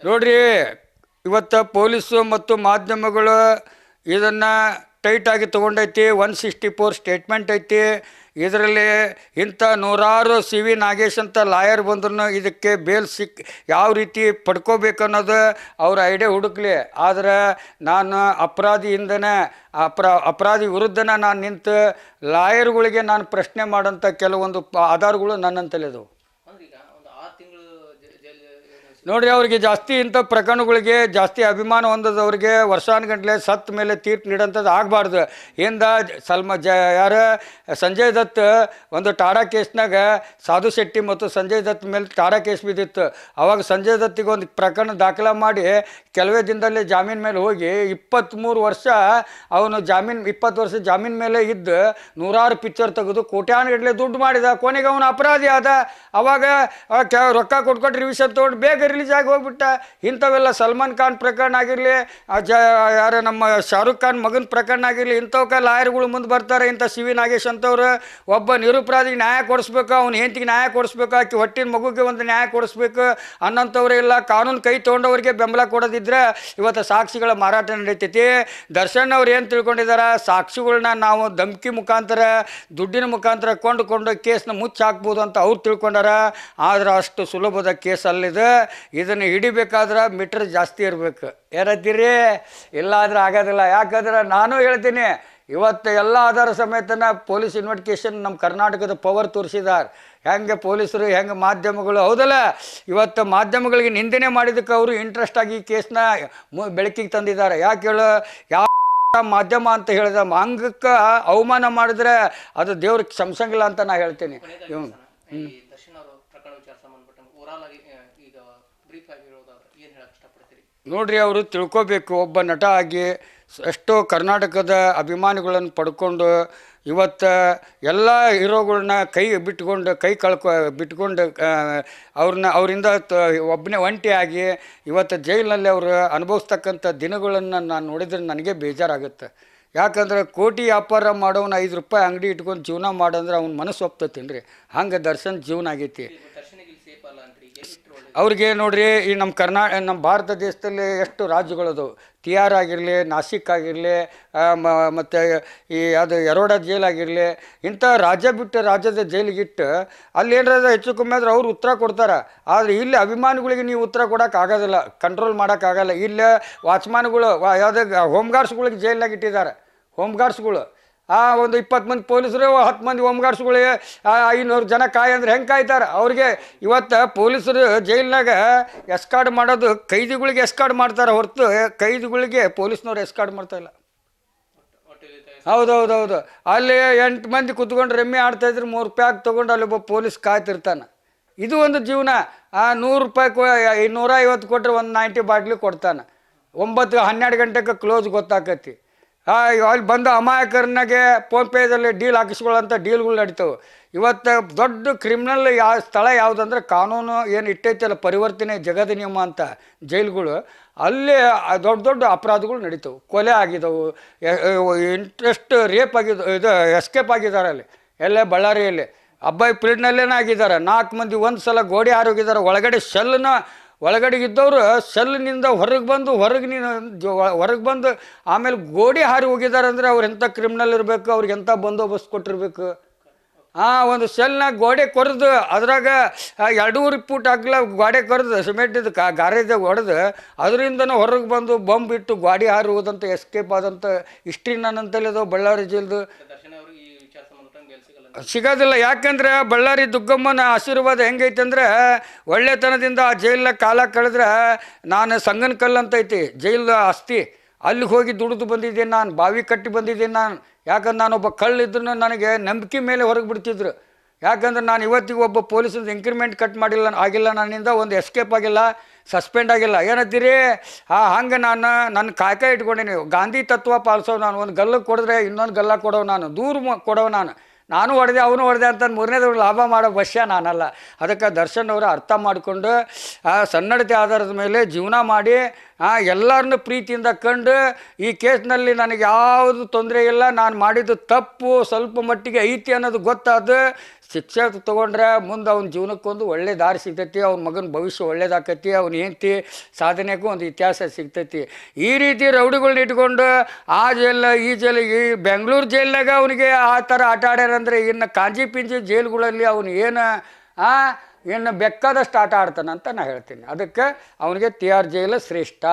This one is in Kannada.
ನೋಡ್ರಿ, ಇವತ್ತು ಪೊಲೀಸು ಮತ್ತು ಮಾಧ್ಯಮಗಳು ಇದನ್ನು ಟೈಟಾಗಿ ತೊಗೊಂಡೈತಿ. 164 ಸ್ಟೇಟ್ಮೆಂಟ್ ಐತಿ. ಇದರಲ್ಲಿ ಇಂಥ ನೂರಾರು ಸಿ ವಿ ನಾಗೇಶ್ ಅಂತ ಲಾಯರ್ ಬಂದ್ರು ಇದಕ್ಕೆ ಬೇಲ್ ಯಾವ ರೀತಿ ಪಡ್ಕೋಬೇಕನ್ನೋದು ಅವ್ರ ಐಡಿಯಾ ಹುಡುಕ್ಲಿ. ಆದರೆ ನಾನು ಅಪರಾಧಿಯಿಂದನೇ ಅಪರಾಧಿ ವಿರುದ್ಧನೇ ನಾನು ನಿಂತು ಲಾಯರ್ಗಳಿಗೆ ನಾನು ಪ್ರಶ್ನೆ ಮಾಡೋಂಥ ಕೆಲವೊಂದು ಆಧಾರಗಳು ನನ್ನಂತಲಿದ್ದವು. ನೋಡಿರಿ, ಅವ್ರಿಗೆ ಜಾಸ್ತಿ ಇಂಥ ಪ್ರಕರಣಗಳಿಗೆ ಜಾಸ್ತಿ ಅಭಿಮಾನ ಹೊಂದದವ್ರಿಗೆ ವರ್ಷಾನುಗಂಟ್ಲೆ ಸತ್ತ ಮೇಲೆ ತೀರ್ಪು ನೀಡೋಂಥದ್ದು ಆಗಬಾರ್ದು. ಇಂದ ಯಾರು ಸಂಜಯ್ ದತ್ ಒಂದು ಟಾಡಾ ಕೇಸ್ನಾಗ ಸಾಧು ಶೆಟ್ಟಿ ಮತ್ತು ಸಂಜಯ್ ದತ್ ಮೇಲೆ ಟಾಡಾ ಕೇಸ್ ಬಿದ್ದಿತ್ತು. ಅವಾಗ ಸಂಜಯ್ ದತ್ತಿಗೆ ಒಂದು ಪ್ರಕರಣ ದಾಖಲೆ ಮಾಡಿ ಕೆಲವೇ ದಿನದಲ್ಲಿ ಜಾಮೀನು ಮೇಲೆ ಹೋಗಿ 23 ವರ್ಷ ಅವನು 20 ವರ್ಷ ಜಾಮೀನು ಮೇಲೆ ಇದ್ದು ನೂರಾರು ಪಿಕ್ಚರ್ ತೆಗೆದು ಕೋಟ್ಯಾನುಗಟ್ಟಲೆ ದುಡ್ಡು ಮಾಡಿದ. ಕೊನೆಗೆ ಅವನು ಅಪರಾಧಿ ಆದ. ಅವಾಗ ರೊಕ್ಕ ಕೊಟ್ಕೊಟ್ಟು ರಿವಿಷನ್ ತೊಗೊಂಡು ಬೇಗ ರಿಲೀಸ್ ಆಗಿ ಹೋಗ್ಬಿಟ್ಟ. ಇಂಥವೆಲ್ಲ ಸಲ್ಮಾನ್ ಖಾನ್ ಪ್ರಕರಣ ಆಗಿರಲಿ, ಯಾರು ನಮ್ಮ ಶಾರುಖ್ ಖಾನ್ ಮಗನ ಪ್ರಕರಣ ಆಗಿರಲಿ, ಇಂಥವಕ್ಕೆ ಲಾಯರ್ಗಳು ಮುಂದೆ ಬರ್ತಾರೆ. ಇಂಥ ಸಿ ವಿ ನಾಗೇಶ್ ಅಂತವ್ರು ಒಬ್ಬ ನಿರುಪರಾಧಿಗೆ ನ್ಯಾಯ ಕೊಡಿಸ್ಬೇಕು, ಅವ್ನ ಹೆಂಡತಿಗೆ ನ್ಯಾಯ ಕೊಡಿಸ್ಬೇಕು, ಆಕೆ ಹೊಟ್ಟಿನ ಮಗುಗೆ ಒಂದು ನ್ಯಾಯ ಕೊಡಿಸ್ಬೇಕು ಅನ್ನೋಂಥವ್ರೆ ಇಲ್ಲ. ಕಾನೂನು ಕೈ ತೊಗೊಂಡವ್ರಿಗೆ ಬೆಂಬಲ ಕೊಡೋದಿದ್ರೆ ಇವತ್ತು ಸಾಕ್ಷಿಗಳ ಮಾರಾಟ ನಡೀತೈತಿ. ದರ್ಶನ್ ಅವ್ರು ಏನು ತಿಳ್ಕೊಂಡಿದ್ದಾರೆ, ಸಾಕ್ಷಿಗಳನ್ನ ನಾವು ಧಮ್ಕಿ ಮುಖಾಂತರ ದುಡ್ಡಿನ ಮುಖಾಂತರ ಕೊಂಡುಕೊಂಡು ಕೇಸ್ನ ಮುಚ್ಚಿ ಹಾಕ್ಬೋದು ಅಂತ ಅವ್ರು ತಿಳ್ಕೊಂಡಾರ. ಆದ್ರೆ ಅಷ್ಟು ಸುಲಭದ ಕೇಸ್ ಅಲ್ಲಿದೆ. ಇದನ್ನು ಹಿಡಿಬೇಕಾದ್ರೆ ಮೀಟ್ರ್ ಜಾಸ್ತಿ ಇರಬೇಕು. ಏನಂತೀರಿ? ಇಲ್ಲ ಆದ್ರೆ ಆಗೋದಿಲ್ಲ. ಯಾಕಂದ್ರೆ ನಾನು ಹೇಳ್ತೀನಿ, ಇವತ್ತು ಎಲ್ಲ ಆಧಾರ ಸಮೇತನ ಪೊಲೀಸ್ ಇನ್ವೆಸ್ಟಿಗೇಷನ್ ನಮ್ಮ ಕರ್ನಾಟಕದ ಪವರ್ ತೋರಿಸಿದ್ದಾರೆ. ಹೆಂಗೆ ಪೊಲೀಸರು, ಹೆಂಗೆ ಮಾಧ್ಯಮಗಳು, ಹೌದಲ್ಲ? ಇವತ್ತು ಮಾಧ್ಯಮಗಳಿಗೆ ನಿಂದನೆ ಮಾಡಿದ್ದಕ್ಕೆ ಅವರು ಇಂಟ್ರೆಸ್ಟ್ ಆಗಿ ಈ ಕೇಸ್ನ ಬೆಳಕಿಗೆ ತಂದಿದ್ದಾರೆ. ಯಾಕೆ ಹೇಳು? ಯಾವ ಮಾಧ್ಯಮ ಅಂತ ಹೇಳಿದ ಅಂಗಕ್ಕೆ ಅವಮಾನ ಮಾಡಿದ್ರೆ ಅದು ದೇವ್ರಿಗೆ ಕ್ಷಮಿಸಂಗಿಲ್ಲ ಅಂತ ನಾ ಹೇಳ್ತೀನಿ. ನೋಡ್ರಿ, ಅವರು ತಿಳ್ಕೊಬೇಕು. ಒಬ್ಬ ನಟ ಆಗಿ ಎಷ್ಟೋ ಕರ್ನಾಟಕದ ಅಭಿಮಾನಿಗಳನ್ನು ಪಡ್ಕೊಂಡು ಇವತ್ತು ಎಲ್ಲ ಹೀರೋಗಳನ್ನ ಬಿಟ್ಕೊಂಡು ಅವರಿಂದ ಒಬ್ಬನೇ ಒಂಟಿಯಾಗಿ ಇವತ್ತು ಜೈಲಿನಲ್ಲಿ ಅವರು ಅನುಭವಿಸ್ತಕ್ಕಂಥ ದಿನಗಳನ್ನು ನಾನು ನೋಡಿದ್ರೆ ನನಗೆ ಬೇಜಾರಾಗುತ್ತೆ. ಯಾಕಂದ್ರೆ ಕೋಟಿ ವ್ಯಾಪಾರ ಮಾಡೋನು 5 ರೂಪಾಯಿ ಅಂಗಡಿ ಇಟ್ಕೊಂಡು ಜೀವನ ಮಾಡಂದ್ರೆ ಅವ್ನ ಮನಸ್ಸು ಒಪ್ತೈತೇನ್ರಿ? ಹಂಗೆ ದರ್ಶನ್ ಜೀವನ ಆಗೈತಿ ಅವ್ರಿಗೆ. ನೋಡ್ರಿ, ಈ ನಮ್ಮ ಭಾರತ ದೇಶದಲ್ಲಿ ಎಷ್ಟು ರಾಜ್ಯಗಳದು, ತಿಹಾರ್ ಆಗಿರಲಿ, ನಾಸಿಕ್ ಆಗಿರಲಿ, ಮತ್ತು ಈ ಅದು ಯರೋಡ ಜೈಲ್ ಆಗಿರಲಿ, ಇಂಥ ರಾಜ್ಯ ಬಿಟ್ಟು ರಾಜ್ಯದ ಜೈಲಿಗಿಟ್ಟು ಅಲ್ಲಿ ಏನಾರ ಹೆಚ್ಚು ಕಮ್ಮಿ ಆದ್ರೆ ಅವ್ರು ಉತ್ತರ ಕೊಡ್ತಾರೆ. ಆದರೆ ಇಲ್ಲಿ ಅಭಿಮಾನಿಗಳಿಗೆ ನೀವು ಉತ್ತರ ಕೊಡೋಕ್ಕಾಗೋದಿಲ್ಲ, ಕಂಟ್ರೋಲ್ ಮಾಡೋಕ್ಕಾಗಲ್ಲ. ಇಲ್ಲಿ ವಾಚ್ಮ್ಯಾನ್ಗಳು ಯಾವುದೇ ಹೋಮ್ ಗಾರ್ಡ್ಸ್ಗಳಿಗೆ ಜೈಲಿನಾಗ ಇಟ್ಟಿದ್ದಾರೆ. ಹೋಮ್ ಗಾರ್ಡ್ಸ್ಗಳು ಒಂದು 20 ಮಂದಿ ಪೊಲೀಸರು, 10 ಮಂದಿ ಹೋಮ್ ಗಾರ್ಡ್ಸ್ಗಳಿಗೆ 500 ಜನ ಅಂದ್ರೆ ಹೆಂಗೆ ಕಾಯ್ತಾರೆ? ಅವ್ರಿಗೆ ಇವತ್ತು ಪೊಲೀಸರು ಜೈಲಿನಾಗ ಎಸ್ಕಾರ್ಡ್ ಮಾಡೋದು ಕೈದಿಗಳಿಗೆ ಎಸ್ಕಾರ್ಡ್ ಮಾಡ್ತಾರೆ ಹೊರತು ಕೈದಿಗಳಿಗೆ ಪೊಲೀಸ್ನವ್ರು ಎಸ್ಕಾರ್ಡ್ ಮಾಡ್ತಾಯಿಲ್ಲ. ಹೌದೌದೌದು. ಅಲ್ಲಿ 8 ಮಂದಿ ಕುತ್ಕೊಂಡು ರೆಮ್ಮೆ ಆಡ್ತಾಯಿದ್ರು, 3 ರೂಪಾಯಿ ತೊಗೊಂಡು ಅಲ್ಲಿ ಒಬ್ಬ ಪೊಲೀಸ್ ಕಾಯ್ತಿರ್ತಾನೆ. ಇದು ಒಂದು ಜೀವನ. 100 ರೂಪಾಯಿ 150 ಕೊಟ್ಟರೆ ಒಂದು 90 ಬಾಟ್ಲಿ ಕೊಡ್ತಾನೆ. 9-12 ಗಂಟೆಗೆ ಕ್ಲೋಸ್ ಗೊತ್ತಾಕತಿ. ಅಲ್ಲಿ ಬಂದು ಅಮಾಯಕರನಾಗೆ ಫೋನ್ಪೇದಲ್ಲಿ ಡೀಲ್ ಹಾಕಿಸ್ಕೊಳ್ಳೋಂಥ ಡೀಲ್ಗಳು ನಡೀತವೆ. ಇವತ್ತು ದೊಡ್ಡ ಕ್ರಿಮಿನಲ್ ಸ್ಥಳ ಯಾವುದಂದ್ರೆ ಕಾನೂನು ಏನು ಇಟ್ಟೈತಲ್ಲ, ಪರಿವರ್ತನೆ ಜಗದ ನಿಯಮ ಅಂತ ಜೈಲುಗಳು, ಅಲ್ಲಿ ದೊಡ್ಡ ಅಪರಾಧಗಳು ನಡೀತವೆ. ಕೊಲೆ ಆಗಿದ್ದವು, ಇಂಟ್ರೆಸ್ಟ್ ರೇಪ್ ಇದು ಎಸ್ಕೇಪ್ ಆಗಿದ್ದಾರೆ. ಅಲ್ಲಿ ಎಲ್ಲೇ ಬಳ್ಳಾರಿಯಲ್ಲಿ ಅಬ್ಬಾಯಿ ಪೀರಿಯಡ್ನಲ್ಲೇನೇ ಆಗಿದ್ದಾರೆ. 4 ಮಂದಿ ಒಂದು ಸಲ ಗೋಡೆ ಹಾರೋಗಿದ್ದಾರೆ. ಒಳಗಡೆಗಿದ್ದವರು ಸೆಲ್ನಿಂದ ಹೊರಗೆ ಬಂದು ಆಮೇಲೆ ಗೋಡೆ ಹಾರಿ ಹೋಗಿದ್ದಾರೆ. ಅಂದರೆ ಅವ್ರು ಎಂಥ ಕ್ರಿಮಿನಲ್ ಇರಬೇಕು, ಅವ್ರಿಗೆ ಎಂಥ ಬಂದೋಬಸ್ತ್ ಕೊಟ್ಟಿರ್ಬೇಕು. ಒಂದು ಸೆಲ್ನಾಗ ಗೋಡೆ ಕೊರೆದು ಅದ್ರಾಗ 2 ಫೂಟ್ ಆಗಲ ಗೋಡೆ ಕೊರೆದು ಸಿಮೆಂಟಿದ್ದು ಗಾರೆದಾಗ ಹೊಡೆದು ಅದರಿಂದನೂ ಹೊರಗೆ ಬಂದು ಬಾಂಬ್ ಇಟ್ಟು ಗೋಡೆ ಹಾರಿ ಹೋದಂಥ ಎಸ್ಕೇಪ್ ಆದಂಥ ಹಿಸ್ಟ್ರಿ ನನ್ನಂತಲ್ಲಿದ್ದಾವೆ ಬಳ್ಳಾರಿ ಜೈಲ್ದು. ಸಿಗೋದಿಲ್ಲ. ಯಾಕಂದ್ರೆ ಬಳ್ಳಾರಿ ದುಗ್ಗಮ್ಮನ ಆಶೀರ್ವಾದ ಹೆಂಗೈತೆ ಅಂದರೆ, ಒಳ್ಳೆತನದಿಂದ ಆ ಜೈಲಿನ ಕಾಲ ಕಳೆದ್ರೆ, ನಾನು ಸಂಗನ ಕಲ್ಲು ಅಂತ ಐತಿ ಜೈಲು ಆಸ್ತಿ, ಅಲ್ಲಿಗೆ ಹೋಗಿ ದುಡಿದು ಬಂದಿದ್ದೀನಿ ನಾನು, ಬಾವಿ ಕಟ್ಟಿ ಬಂದಿದ್ದೀನಿ ನಾನು. ಯಾಕಂದ್ರೆ ನಾನೊಬ್ಬ ಕಳ್ಳಿದ್ರು ನನಗೆ ನಂಬಿಕೆ ಮೇಲೆ ಹೊರಗೆ ಬಿಡ್ತಿದ್ರು. ಯಾಕಂದ್ರೆ ನಾನು ಇವತ್ತಿಗೆ ಒಬ್ಬ ಪೊಲೀಸರು ಇಂಕ್ರಿಮೆಂಟ್ ಆಗಿಲ್ಲ ನನ್ನಿಂದ, ಒಂದು ಎಸ್ಕೇಪ್ ಆಗಿಲ್ಲ, ಸಸ್ಪೆಂಡ್ ಆಗಿಲ್ಲ. ಏನಂತೀರಿ? ಹಂಗೆ ನನ್ನ ಕಾಯ್ಕ ಇಟ್ಕೊಂಡೀನಿ. ಗಾಂಧಿ ತತ್ವ ಪಾಲಿಸೋ ನಾನು. ಒಂದು ಗಲ್ಲಕ್ಕೆ ಕೊಡಿದ್ರೆ ಇನ್ನೊಂದು ಗಲ್ಲ ಕೊಡೋ ನಾನು, ದೂರ ಕೊಡೋ ನಾನು ಹೊಡೆದೆ ಅವನು ಹೊಡೆದೆ ಅಂತ 3ನೇದವ್ರು ಲಾಭ ಮಾಡೋ ವಶ್ಯ ನಾನಲ್ಲ. ಅದಕ್ಕೆ ದರ್ಶನ್ ಅವರು ಅರ್ಥ ಮಾಡಿಕೊಂಡು ಸನ್ನಡತೆ ಆಧಾರದ ಮೇಲೆ ಜೀವನ ಮಾಡಿ ಎಲ್ಲರನ್ನೂ ಪ್ರೀತಿಯಿಂದ ಕಂಡು ಈ ಕೇಸ್ನಲ್ಲಿ ನನಗೆ ಯಾವುದು ತೊಂದರೆ ಇಲ್ಲ, ನಾನು ಮಾಡಿದ್ದು ತಪ್ಪು ಸ್ವಲ್ಪ ಮಟ್ಟಿಗೆ ಐತಿ ಅನ್ನೋದು ಗೊತ್ತಾದ ಶಿಕ್ಷೆ ತೊಗೊಂಡ್ರೆ ಮುಂದೆ ಅವ್ನ ಜೀವನಕ್ಕೊಂದು ಒಳ್ಳೆ ದಾರಿ ಸಿಗ್ತೈತಿ, ಅವ್ನ ಮಗನ ಭವಿಷ್ಯ ಒಳ್ಳೇದಾಕೈತಿ, ಅವ್ನ ಹೆಂಡತಿ ಸಾಧನೆಗೂ ಒಂದು ಇತಿಹಾಸ ಸಿಗ್ತೈತಿ. ಈ ರೀತಿ ರೌಡಿಗಳ್ನ ಇಟ್ಕೊಂಡು ಆ ಜೈಲ ಈ ಜೈಲು, ಈ ಬೆಂಗಳೂರು ಜೈಲ್ನಾಗ ಅವನಿಗೆ ಆ ಥರ ಆಟ ಆಡ್ಯಾರಂದ್ರೆ ಇನ್ನು ಕಾಂಜಿ ಪಿಂಜಿ ಜೈಲುಗಳಲ್ಲಿ ಅವನು ಏನು ಬೇಕಾದಷ್ಟು ಆಟ ಆಡ್ತಾನಂತ ನಾನು ಹೇಳ್ತೀನಿ. ಅದಕ್ಕೆ ಅವನಿಗೆ ತಿಹಾರ್ ಜೈಲು ಶ್ರೇಷ್ಠ.